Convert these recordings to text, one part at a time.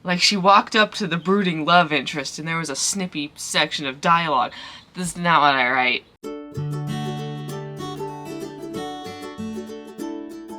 Like she walked up to the brooding love interest and there was a snippy section of dialogue. This is not what I write.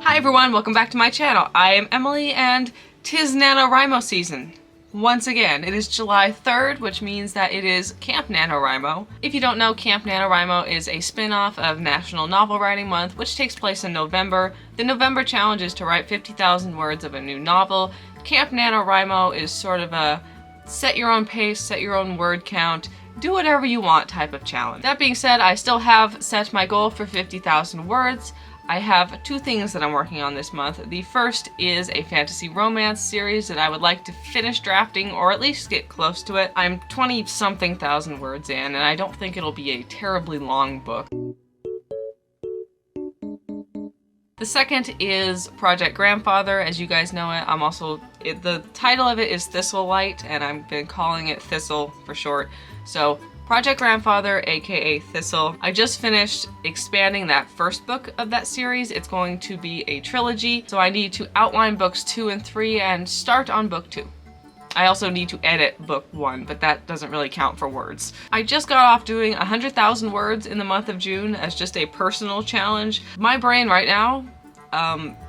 Hi everyone, welcome back to my channel. I am Emily and 'tis NaNoWriMo season. Once again, it is July 3rd, which means that it is Camp NaNoWriMo. If you don't know, Camp NaNoWriMo is a spin-off of National Novel Writing Month, which takes place in November. The November challenge is to write 50,000 words of a new novel. Camp NaNoWriMo is sort of a set your own pace, set your own word count, do whatever you want type of challenge. That being said, I still have set my goal for 50,000 words. I have two things that I'm working on this month. The first is a fantasy romance series that I would like to finish drafting or at least get close to it. I'm 20-something thousand words in and I don't think it'll be a terribly long book. The second is Project Grandfather. As you guys know it, the title of it is Thistle and I've been calling it Thistle for short. So Project Grandfather, aka Thistle. I just finished expanding that first book of that series. It's going to be a trilogy, so I need to outline books 2 and 3 and start on book 2. I also need to edit book 1, but that doesn't really count for words. I just got off doing 100,000 words in the month of June as just a personal challenge. My brain right now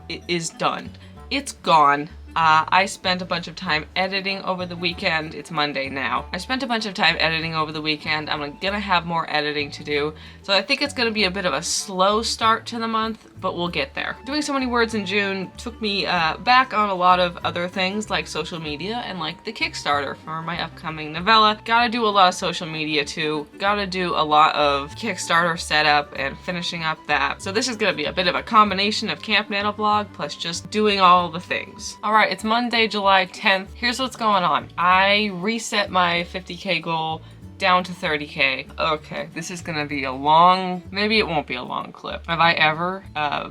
is done. It's gone. I spent a bunch of time editing over the weekend. It's Monday now. I spent a bunch of time editing over the weekend. I'm gonna have more editing to do. So I think it's gonna be a bit of a slow start to the month, but we'll get there. Doing so many words in June took me back on a lot of other things like social media and like the Kickstarter for my upcoming novella. Gotta do a lot of social media too. Gotta do a lot of Kickstarter setup and finishing up that. So this is gonna be a bit of a combination of Camp Nano Vlog plus just doing all the things. Alright, it's Monday, July 10th. Here's what's going on. I reset my 50K goal down to 30K. Okay, this is gonna be a long, maybe it won't be a long clip. Have I ever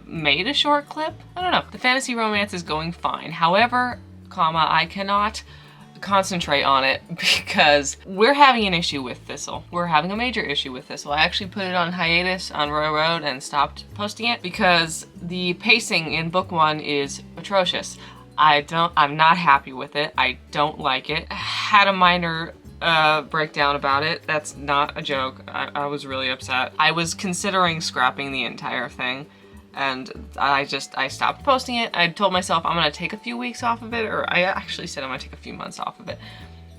made a short clip? I don't know. The fantasy romance is going fine. However, I cannot concentrate on it because we're having an issue with Thistle. We're having a major issue with Thistle. I actually put it on hiatus on Roy Road and stopped posting it because the pacing in book 1 is atrocious. I'm not happy with it. I don't like it. I had a minor breakdown about it. That's not a joke. I was really upset. I was considering scrapping the entire thing and I stopped posting it. I told myself I'm gonna take a few weeks off of it, or I actually said I'm gonna take a few months off of it.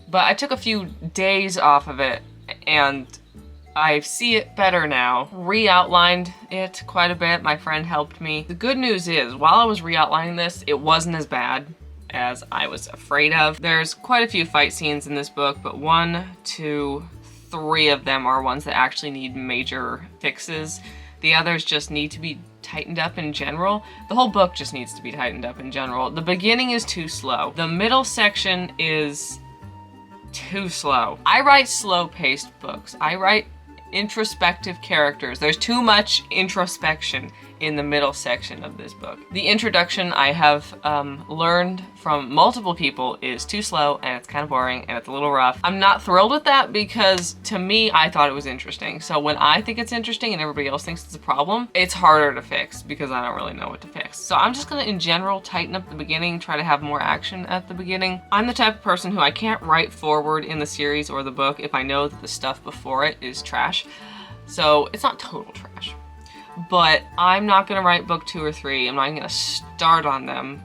But I took a few days off of it and I see it better now. Re-outlined it quite a bit. My friend helped me. The good news is, while I was re-outlining this, it wasn't as bad as I was afraid of. There's quite a few fight scenes in this book, but 1, 2, 3 of them are ones that actually need major fixes. The others just need to be tightened up in general. The whole book just needs to be tightened up in general. The beginning is too slow. The middle section is too slow. I write slow-paced books. I write introspective characters. There's too much introspection in the middle section of this book. The introduction I have learned from multiple people is too slow and it's kind of boring and it's a little rough. I'm not thrilled with that because to me, I thought it was interesting. So when I think it's interesting and everybody else thinks it's a problem, it's harder to fix because I don't really know what to fix. So I'm just gonna, in general, tighten up the beginning, try to have more action at the beginning. I'm the type of person who I can't write forward in the series or the book if I know that the stuff before it is trash. So it's not total trash. But I'm not gonna write book 2 or 3. I'm not gonna start on them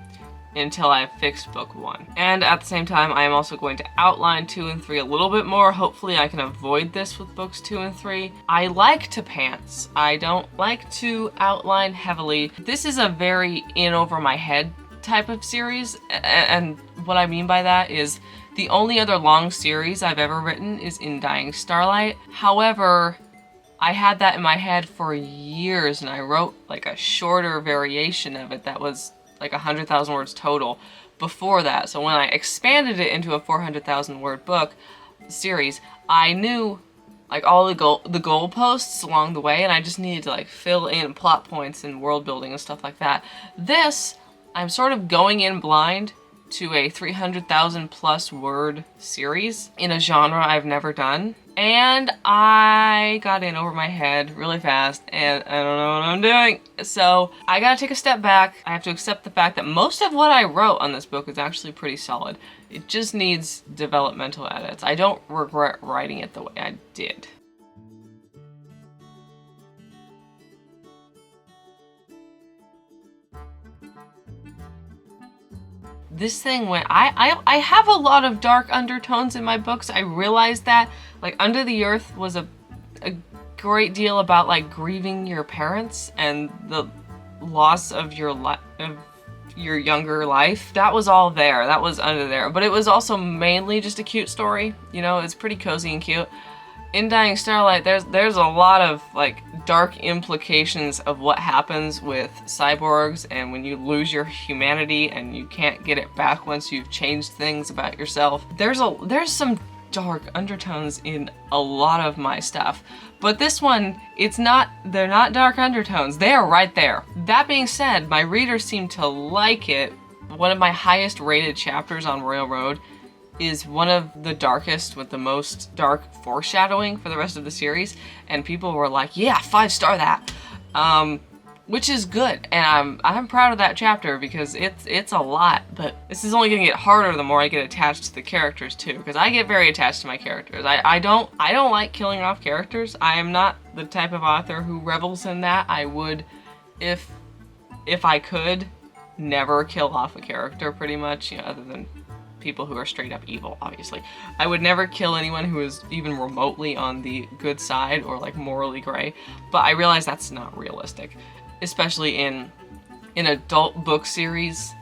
until I've fixed book 1. And at the same time, I am also going to outline 2 and 3 a little bit more. Hopefully I can avoid this with books 2 and 3. I like to pants. I don't like to outline heavily. This is a very in over my head type of series. And what I mean by that is the only other long series I've ever written is In Dying Starlight. However, I had that in my head for years and I wrote like a shorter variation of it that was like 100,000 words total before that. So when I expanded it into a 400,000 word book series, I knew like all the goalposts along the way and I just needed to like fill in plot points and world building and stuff like that. This, I'm sort of going in blind to a 300,000 plus word series in a genre I've never done. And I got in over my head really fast and I don't know what I'm doing. So I gotta take a step back. I have to accept the fact that most of what I wrote on this book is actually pretty solid. It just needs developmental edits. I don't regret writing it the way I did. This thing went, I have a lot of dark undertones in my books. I realized that. Like, Under the Earth was a great deal about, like, grieving your parents and the loss of your younger life. That was all there. That was under there. But it was also mainly just a cute story. You know, it's pretty cozy and cute. In Dying Starlight, there's a lot of, like, dark implications of what happens with cyborgs and when you lose your humanity and you can't get it back once you've changed things about yourself. There's some dark undertones in a lot of my stuff. But this one, they're not dark undertones. They are right there. That being said, my readers seem to like it. One of my highest rated chapters on Railroad is one of the darkest with the most dark foreshadowing for the rest of the series, and people were like, yeah, 5-star that, which is good, and I'm proud of that chapter because it's a lot, but this is only gonna get harder the more I get attached to the characters too, because I get very attached to my characters. I don't like killing off characters. I am not the type of author who revels in that. I would, if I could, never kill off a character pretty much, you know, other than people who are straight up evil, obviously. I would never kill anyone who is even remotely on the good side or like morally gray, but I realize that's not realistic, especially in an adult book series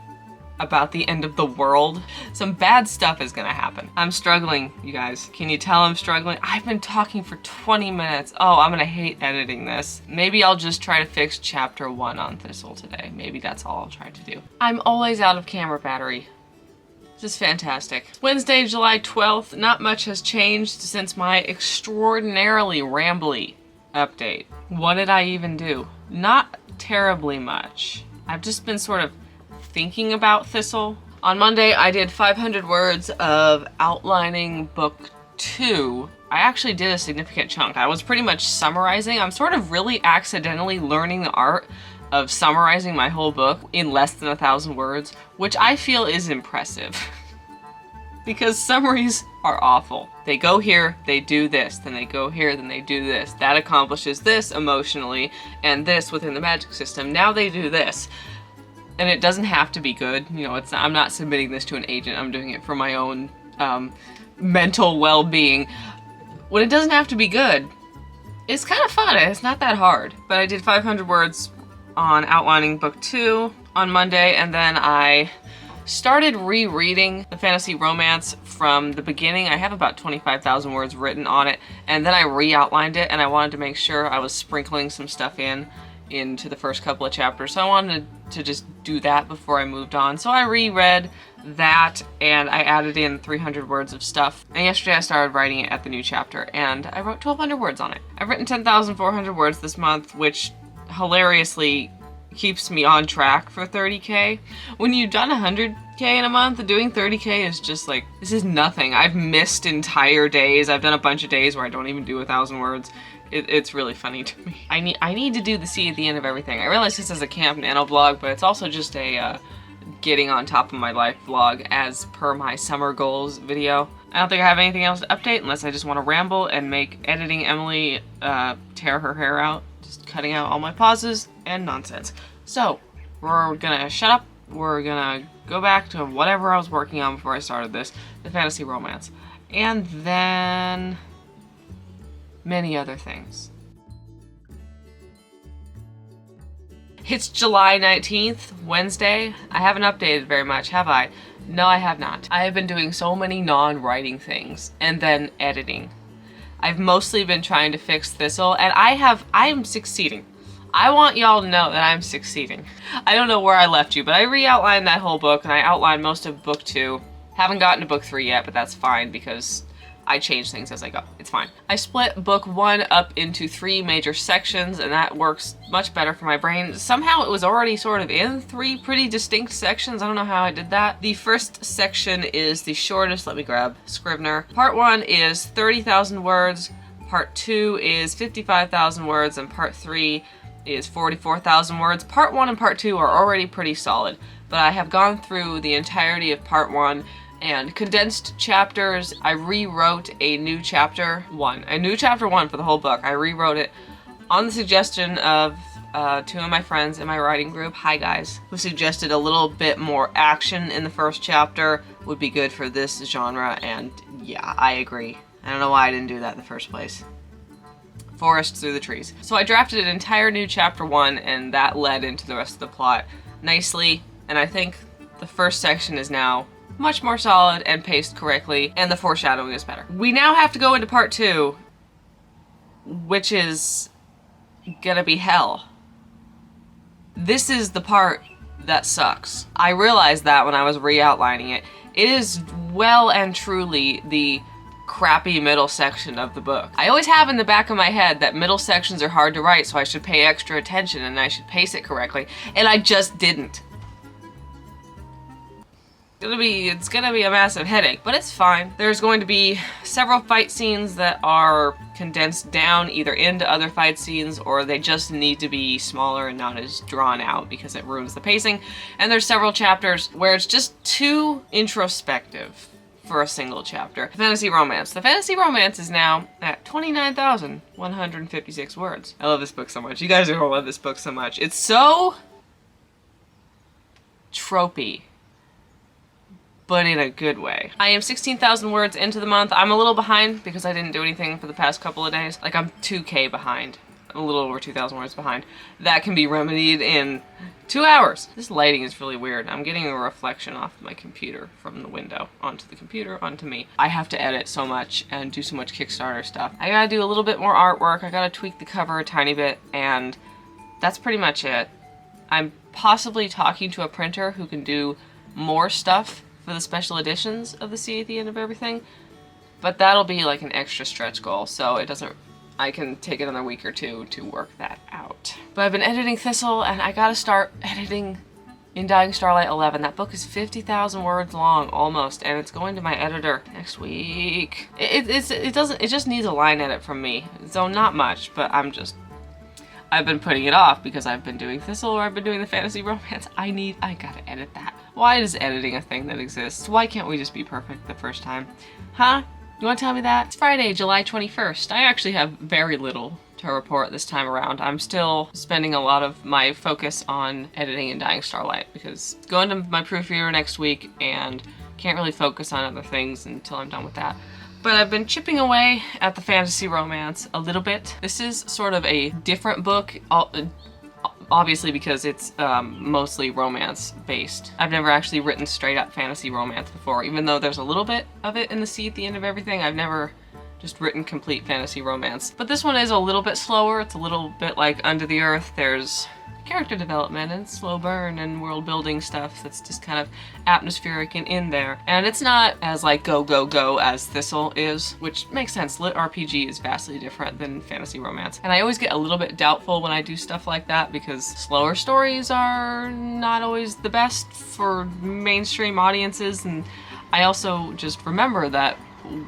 about the end of the world. Some bad stuff is gonna happen. I'm struggling, you guys. Can you tell I'm struggling? I've been talking for 20 minutes. Oh, I'm gonna hate editing this. Maybe I'll just try to fix chapter 1 on Thistle today. Maybe that's all I'll try to do. I'm always out of camera battery. This is fantastic. It's Wednesday, July 12th. Not much has changed since my extraordinarily rambly update. What did I even do? Not terribly much. I've just been sort of thinking about Thistle. On Monday, I did 500 words of outlining book 2. I actually did a significant chunk. I was pretty much summarizing. I'm sort of really accidentally learning the art of summarizing my whole book in less than 1,000 words, which I feel is impressive. Because summaries are awful. They go here, they do this, then they go here, then they do this. That accomplishes this emotionally, and this within the magic system. Now they do this. And it doesn't have to be good. You know, I'm not submitting this to an agent. I'm doing it for my own mental well-being. When it doesn't have to be good, it's kind of fun. It's not that hard. But I did 500 words on outlining book 2 on Monday, and then I started rereading the fantasy romance from the beginning. I have about 25,000 words written on it, and then I re-outlined it, and I wanted to make sure I was sprinkling some stuff into the first couple of chapters. So I wanted to just do that before I moved on. So I reread that, and I added in 300 words of stuff. And yesterday I started writing it at the new chapter, and I wrote 1,200 words on it. I've written 10,400 words this month, which hilariously keeps me on track for 30K. When you've done 100K in a month, doing 30K is just like, this is nothing. I've missed entire days. I've done a bunch of days where I don't even do 1,000 words. It's really funny to me. I need to do the C at the end of everything. I realize this is a Camp Nano vlog, but it's also just a getting on top of my life vlog as per my summer goals video. I don't think I have anything else to update unless I just want to ramble and make editing Emily tear her hair out. Just cutting out all my pauses and nonsense. So, we're gonna shut up. We're gonna go back to whatever I was working on before I started this, the fantasy romance. And then many other things. It's July 19th, Wednesday. I haven't updated very much, have I? No, I have not. I have been doing so many non-writing things and then editing. I've mostly been trying to fix Thistle, and I am succeeding. I want y'all to know that I'm succeeding. I don't know where I left you, but I re-outlined that whole book, and I outlined most of book 2. Haven't gotten to book 3 yet, but that's fine because I change things as I go. It's fine. I split book 1 up into 3 major sections, and that works much better for my brain. Somehow it was already sort of in 3 pretty distinct sections. I don't know how I did that. The first section is the shortest. Let me grab Scrivener. Part 1 is 30,000 words. Part 2 is 55,000 words, and part 3 is 44,000 words. Part 1 and part 2 are already pretty solid, but I have gone through the entirety of part 1 and condensed chapters. I rewrote a new chapter 1 for the whole book. I rewrote it on the suggestion of 2 of my friends in my writing group, hi guys, who suggested a little bit more action in the first chapter would be good for this genre, and yeah, I agree. I don't know why I didn't do that in the first place. Forest through the trees. So I drafted an entire new chapter 1, and that led into the rest of the plot nicely, and I think the first section is now much more solid and paced correctly, and the foreshadowing is better. We now have to go into part 2, which is gonna be hell. This is the part that sucks. I realized that when I was re-outlining it. It is well and truly the crappy middle section of the book. I always have in the back of my head that middle sections are hard to write, so I should pay extra attention and I should pace it correctly, and I just didn't. It's gonna be a massive headache, but it's fine. There's going to be several fight scenes that are condensed down either into other fight scenes, or they just need to be smaller and not as drawn out because it ruins the pacing. And there's several chapters where it's just too introspective for a single chapter. Fantasy romance. The fantasy romance is now at 29,156 words. I love this book so much. You guys are gonna love this book so much. It's so tropey, but in a good way. I am 16,000 words into the month. I'm a little behind because I didn't do anything for the past couple of days. Like, I'm 2K behind. A little over 2,000 words behind. That can be remedied in 2 hours. This lighting is really weird. I'm getting a reflection off my computer from the window onto the computer, onto me. I have to edit so much and do so much Kickstarter stuff. I gotta do a little bit more artwork. I gotta tweak the cover a tiny bit, and that's pretty much it. I'm possibly talking to a printer who can do more stuff for the special editions of the Sea at the End of Everything, but that'll be like an extra stretch goal, so it doesn't, I can take another week or 2 to work that out. But I've been editing Thistle, and I gotta start editing In Dying Starlight 11. That book is 50,000 words long, almost, and it's going to my editor next week. It just needs a line edit from me, so not much, but I've been putting it off because I've been doing Thistle or I've been doing the fantasy romance. I gotta edit that. Why is editing a thing that exists? Why can't we just be perfect the first time? Huh? You wanna tell me that? It's Friday, July 21st. I actually have very little to report this time around. I'm still spending a lot of my focus on editing In Dying Starlight because going to my proofreader next week and can't really focus on other things until I'm done with that. But I've been chipping away at the fantasy romance a little bit. This is sort of a different book, obviously because it's mostly romance based. I've never actually written straight up fantasy romance before, even though there's a little bit of it in the Sea at the End of Everything. I've never just written complete fantasy romance. But this one is a little bit slower. It's a little bit like Under the Earth. There's character development and slow burn and world building stuff that's just kind of atmospheric and in there. And it's not as like go go go as Thistle is, which makes sense. Lit RPG is vastly different than fantasy romance. And I always get a little bit doubtful when I do stuff like that because slower stories are not always the best for mainstream audiences. And I also just remember that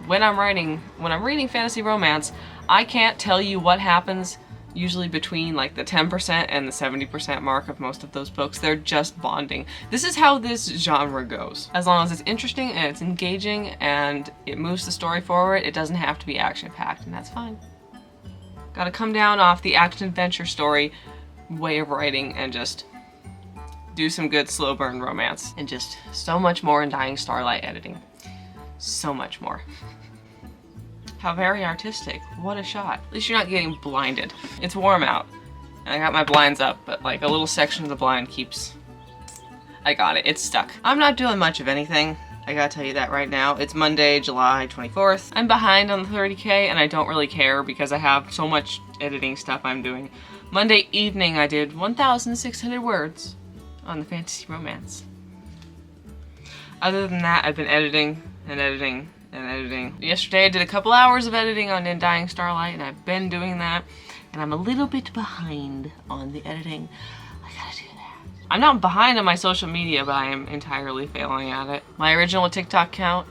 when I'm reading fantasy romance, I can't tell you what happens usually between like the 10% and the 70% mark of most of those books. They're just bonding. This is how this genre goes. As long as it's interesting and it's engaging and it moves the story forward, it doesn't have to be action-packed, and that's fine. Gotta come down off the action-adventure story way of writing and just do some good slow burn romance. And just so much more in Dying Starlight editing. So much more. How very artistic. What a shot. At least you're not getting blinded. It's warm out. And I got my blinds up, but like a little section of the blind keeps... I got it. It's stuck. I'm not doing much of anything. I gotta tell you that right now. It's Monday, July 24th. I'm behind on the 30K and I don't really care because I have so much editing stuff I'm doing. Monday evening I did 1,600 words on the fantasy romance. Other than that, I've been editing and editing and editing. Yesterday I did a couple hours of editing on In Dying Starlight, and I've been doing that, and I'm a little bit behind on the editing. I gotta do that. I'm not behind on my social media, but I am entirely failing at it. My original TikTok count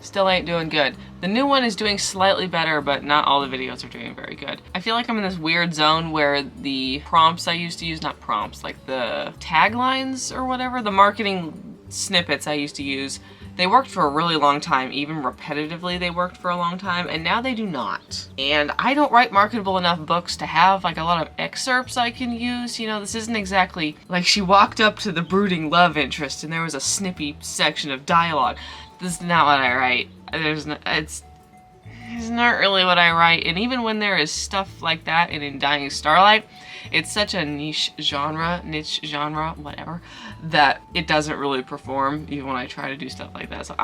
still ain't doing good. The new one is doing slightly better, but not all the videos are doing very good. I feel like I'm in this weird zone where the prompts I used to use, not prompts, like the taglines or whatever, the marketing snippets I used to use, they worked for a really long time, even repetitively they worked for a long time, and now they do not. And I don't write marketable enough books to have like a lot of excerpts I can use. You know, this isn't exactly like she walked up to the brooding love interest and there was a snippy section of dialogue. This is not what I write. It's not really what I write, and even when there is stuff like that in Dying Starlight, it's such a niche genre, whatever, that it doesn't really perform even when I try to do stuff like that. So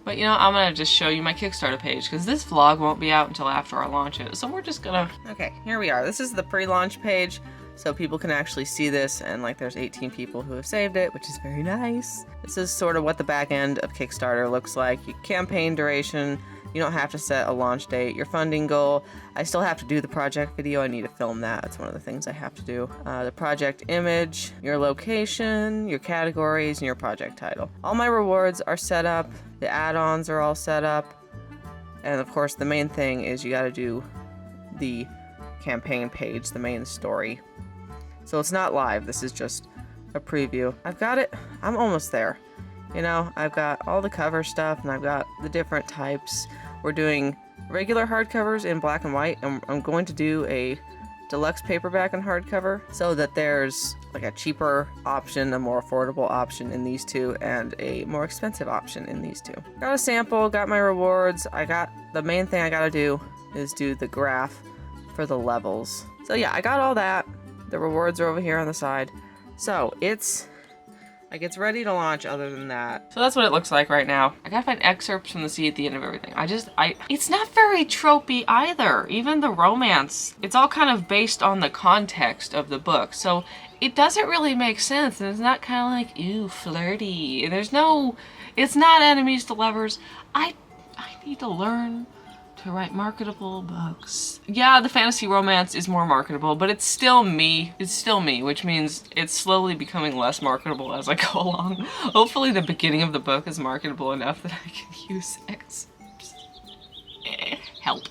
but you know, I'm gonna just show you my Kickstarter page because this vlog won't be out until after I launch it. So we're just gonna... Okay, here we are. This is the pre-launch page, so people can actually see this, and like there's 18 people who have saved it, which is very nice. This is sort of what the back end of Kickstarter looks like. Your campaign duration, you don't have to set a launch date. Your funding goal, I still have to do the project video. I need to film that. That's one of the things I have to do. The project image, your location, your categories, and your project title. All my rewards are set up. The add-ons are all set up. And of course, the main thing is you gotta do the campaign page, the main story. So it's not live, this is just a preview. I've got it, I'm almost there. You know, I've got all the cover stuff and I've got the different types. We're doing regular hardcovers in black and white, and I'm going to do a deluxe paperback and hardcover so that there's like a cheaper option, a more affordable option in these two, and a more expensive option in these two. Got a sample, got my rewards. The main thing I gotta do is do the graph for the levels. So yeah, I got all that. The rewards are over here on the side. So it's ready to launch other than that. So that's what it looks like right now. I gotta find excerpts from the sea at the end of everything. It's not very tropey either. Even the romance, it's all kind of based on the context of the book. So it doesn't really make sense, and it's not kind of like, ew, flirty. And it's not enemies to lovers. I need to learn to write marketable books. Yeah, the fantasy romance is more marketable, but it's still me. It's still me, which means it's slowly becoming less marketable as I go along. Hopefully the beginning of the book is marketable enough that I can use excerpts. Help.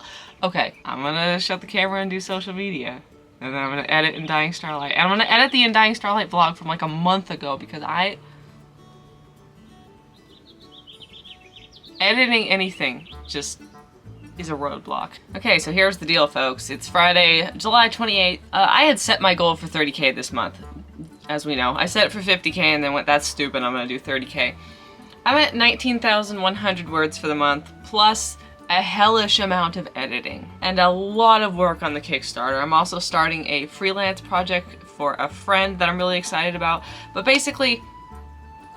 Okay, I'm gonna shut the camera and do social media. And then I'm gonna edit In Dying Starlight. And I'm gonna edit the In Dying Starlight vlog from like a month ago because editing anything just is a roadblock. Okay, so here's the deal, folks. It's Friday, July 28th. I had set my goal for 30K this month, as we know. I set it for 50K and then went, that's stupid, I'm gonna do 30K. I'm at 19,100 words for the month, plus a hellish amount of editing and a lot of work on the Kickstarter. I'm also starting a freelance project for a friend that I'm really excited about, but basically,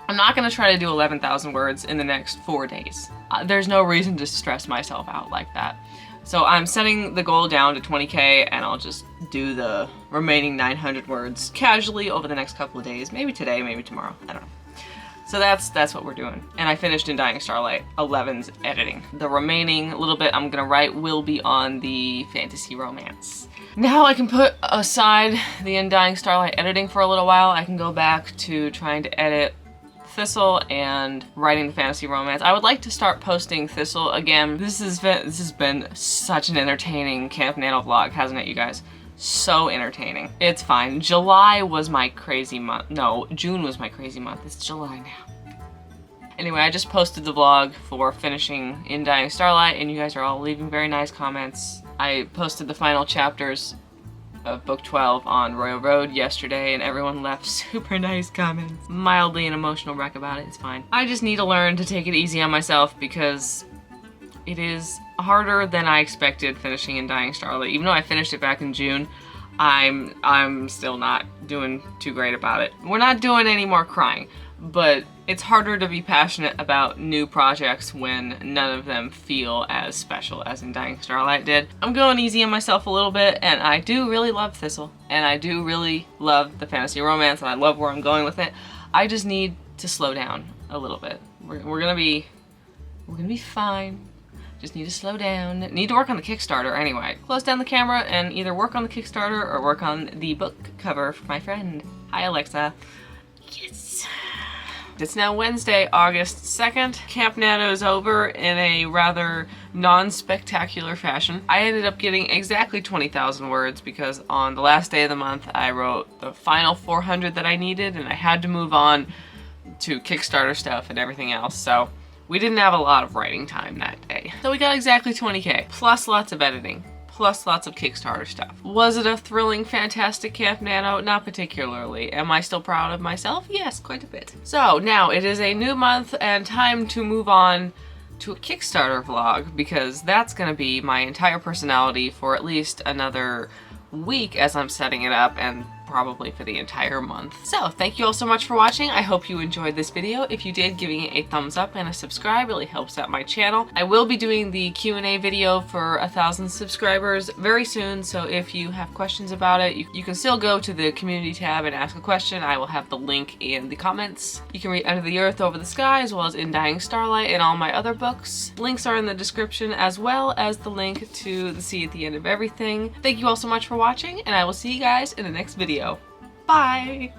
I'm not gonna try to do 11,000 words in the next 4 days. There's no reason to stress myself out like that. So I'm setting the goal down to 20K, and I'll just do the remaining 900 words casually over the next couple of days. Maybe today, maybe tomorrow, I don't know. So that's what we're doing. And I finished In Dying Starlight 11's editing. The remaining little bit I'm gonna write will be on the fantasy romance. Now I can put aside the In Dying Starlight editing for a little while. I can go back to trying to edit Thistle and writing the fantasy romance. I would like to start posting Thistle again. This has been such an entertaining Camp Nano vlog, hasn't it, you guys? So entertaining. It's fine. July was my crazy month. No, June was my crazy month. It's July now. Anyway, I just posted the vlog for finishing In Dying Starlight, and you guys are all leaving very nice comments. I posted the final chapters of book 12 on Royal Road yesterday, and everyone left super nice comments. Mildly an emotional wreck about it, it's fine. I just need to learn to take it easy on myself because it is harder than I expected finishing In Dying Starlight. Even though I finished it back in June, I'm still not doing too great about it. We're not doing any more crying, but it's harder to be passionate about new projects when none of them feel as special as In Dying Starlight did. I'm going easy on myself a little bit, and I do really love Thistle, and I do really love the fantasy romance, and I love where I'm going with it. I just need to slow down a little bit. We're gonna be fine. Just need to slow down. Need to work on the Kickstarter anyway. Close down the camera and either work on the Kickstarter or work on the book cover for my friend. Hi, Alexa. Yes. It's now Wednesday, August 2nd. Camp Nano is over in a rather non-spectacular fashion. I ended up getting exactly 20,000 words because on the last day of the month I wrote the final 400 that I needed, and I had to move on to Kickstarter stuff and everything else, so we didn't have a lot of writing time that day. So we got exactly 20k, plus lots of editing, plus lots of Kickstarter stuff. Was it a thrilling, fantastic Camp Nano? Not particularly. Am I still proud of myself? Yes, quite a bit. So now it is a new month and time to move on to a Kickstarter vlog, because that's gonna be my entire personality for at least another week as I'm setting it up, and probably for the entire month. So thank you all so much for watching. I hope you enjoyed this video. If you did, giving it a thumbs up and a subscribe really helps out my channel. I will be doing the Q&A video for 1,000 subscribers very soon, so if you have questions about it, you can still go to the community tab and ask a question. I will have the link in the comments. You can read Under the Earth, Over the Sky, as well as In Dying Starlight and all my other books. Links are in the description, as well as the link to the Sea at the End of Everything. Thank you all so much for watching, and I will see you guys in the next video. Bye!